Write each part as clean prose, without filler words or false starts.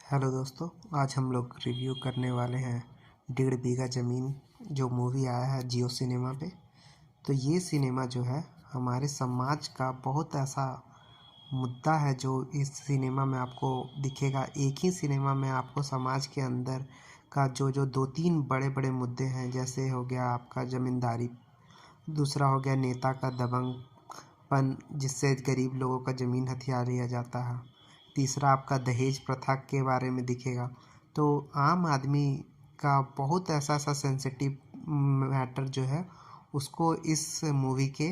Hello दोस्तों, आज हम लोग रिव्यू करने वाले हैं 1.5 बीघा ज़मीन जो मूवी आया है जियो सिनेमा पे। तो ये सिनेमा जो है हमारे समाज का बहुत ऐसा मुद्दा है जो इस सिनेमा में आपको दिखेगा। एक ही सिनेमा में आपको समाज के अंदर का जो दो तीन बड़े बड़े मुद्दे हैं, जैसे हो गया आपका ज़मींदारी, दूसरा हो गया नेता का दबंगपन जिससे गरीब लोगों का ज़मीन हथिया लिया जाता है, तीसरा आपका दहेज प्रथा के बारे में दिखेगा। तो आम आदमी का बहुत ऐसा सेंसिटिव मैटर जो है उसको इस मूवी के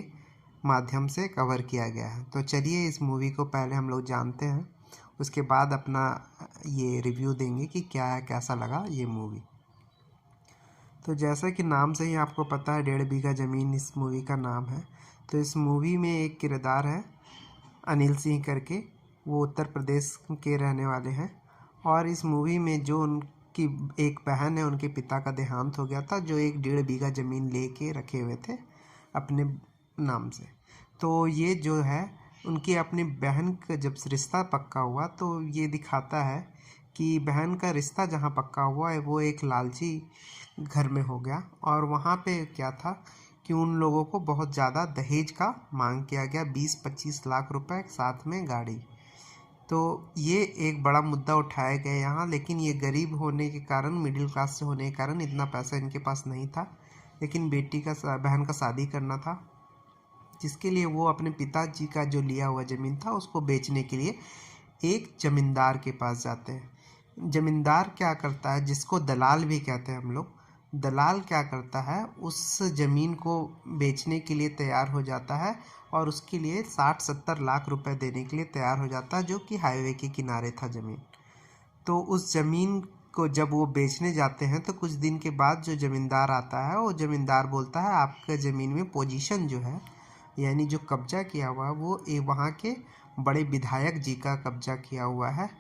माध्यम से कवर किया गया है। तो चलिए इस मूवी को पहले हम लोग जानते हैं, उसके बाद अपना ये रिव्यू देंगे कि क्या है, कैसा लगा ये मूवी। तो जैसा कि नाम से ही आपको पता है 1.5 बीघा ज़मीन इस मूवी का नाम है। तो इस मूवी में एक किरदार है अनिल सिंह करके, वो उत्तर प्रदेश के रहने वाले हैं। और इस मूवी में जो उनकी एक बहन है, उनके पिता का देहांत हो गया था, जो एक 1.5 बीघा ज़मीन लेके रखे हुए थे अपने नाम से। तो ये जो है उनकी अपनी बहन का जब रिश्ता पक्का हुआ तो ये दिखाता है कि बहन का रिश्ता जहाँ पक्का हुआ है वो एक लालची घर में हो गया। और वहाँ पे क्या था कि उन लोगों को बहुत ज़्यादा दहेज का मांग किया गया, 20-25 लाख रुपए, साथ में गाड़ी। तो ये एक बड़ा मुद्दा उठाया गया यहाँ, लेकिन ये गरीब होने के कारण, मिडिल क्लास से होने के कारण इतना पैसा इनके पास नहीं था। लेकिन बहन का शादी करना था, जिसके लिए वो अपने पिताजी का जो लिया हुआ ज़मीन था उसको बेचने के लिए एक ज़मींदार के पास जाते हैं। ज़मींदार क्या करता है, जिसको दलाल भी कहते हैं हम लोग, दलाल क्या करता है, उस ज़मीन को बेचने के लिए तैयार हो जाता है और उसके लिए 60-70 लाख रुपए देने के लिए तैयार हो जाता है, जो कि हाईवे के किनारे था ज़मीन। तो उस ज़मीन को जब वो बेचने जाते हैं तो कुछ दिन के बाद जो ज़मींदार आता है, वो ज़मींदार बोलता है आपके ज़मीन में पोजीशन जो है, यानी जो कब्जा किया हुआ है, वो वहाँ के बड़े विधायक जी का कब्जा किया हुआ है,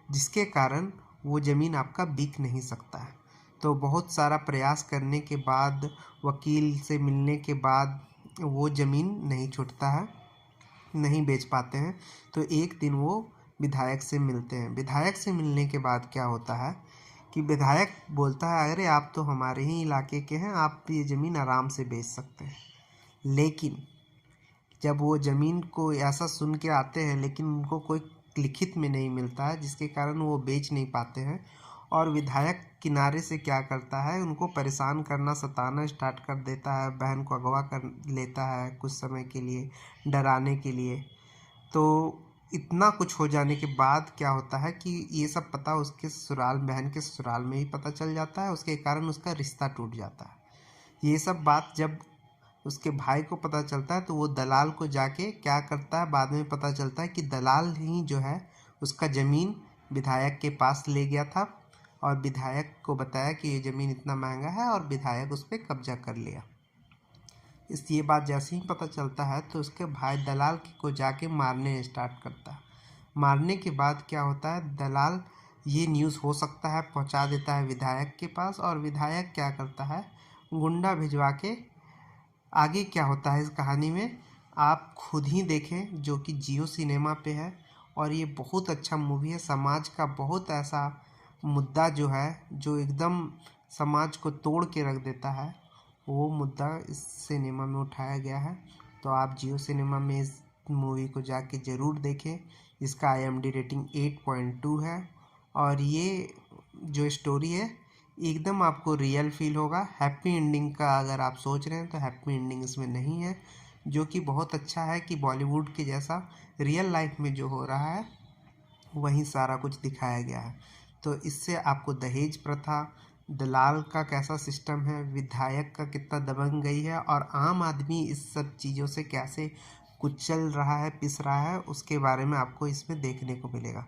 जिसके कारण वो ज़मीन आपका बिक नहीं सकता है। तो बहुत सारा प्रयास करने के बाद, वकील से मिलने के बाद वो ज़मीन नहीं छूटता है, नहीं बेच पाते हैं। तो एक दिन वो विधायक से मिलते हैं। विधायक से मिलने के बाद क्या होता है कि विधायक बोलता है अरे आप तो हमारे ही इलाके के हैं, आप ये ज़मीन आराम से बेच सकते हैं। लेकिन जब वो ज़मीन को ऐसा सुन के आते हैं, लेकिन उनको कोई लिखित में नहीं मिलता है, जिसके कारण वो बेच नहीं पाते हैं। और विधायक किनारे से क्या करता है, उनको परेशान करना, सताना स्टार्ट कर देता है, बहन को अगवा कर लेता है कुछ समय के लिए, डराने के लिए। तो इतना कुछ हो जाने के बाद क्या होता है कि ये सब पता उसके ससुराल, बहन के ससुराल में ही पता चल जाता है, उसके कारण उसका रिश्ता टूट जाता है। ये सब बात जब उसके भाई को पता चलता है तो वो दलाल को जाके क्या करता है, बाद में पता चलता है कि दलाल ही जो है उसका ज़मीन विधायक के पास ले गया था और विधायक को बताया कि ये ज़मीन इतना महंगा है, और विधायक उस पर कब्जा कर लिया। ये बात जैसे ही पता चलता है तो उसके भाई दलाल को जाके मारने स्टार्ट करता है। मारने के बाद क्या होता है, दलाल ये न्यूज़ हो सकता है पहुंचा देता है विधायक के पास, और विधायक क्या करता है, गुंडा भिजवा के, आगे क्या होता है इस कहानी में आप खुद ही देखें, जो कि जियो सिनेमा पे है। और ये बहुत अच्छा मूवी है, समाज का बहुत ऐसा मुद्दा जो है, जो एकदम समाज को तोड़ के रख देता है, वो मुद्दा इस सिनेमा में उठाया गया है। तो आप जियो सिनेमा में इस मूवी को जाके ज़रूर देखें। इसका IMDb रेटिंग 8.2 है। और ये जो स्टोरी है एकदम आपको रियल फील होगा। हैप्पी एंडिंग का अगर आप सोच रहे हैं तो हैप्पी एंडिंग इसमें नहीं है, जो कि बहुत अच्छा है कि बॉलीवुड के जैसा रियल लाइफ में जो हो रहा है वहीं सारा कुछ दिखाया गया है। तो इससे आपको दहेज प्रथा, दलाल का कैसा सिस्टम है, विधायक का कितना दबंगई है, और आम आदमी इस सब चीज़ों से कैसे कुचल रहा है, पिस रहा है, उसके बारे में आपको इसमें देखने को मिलेगा।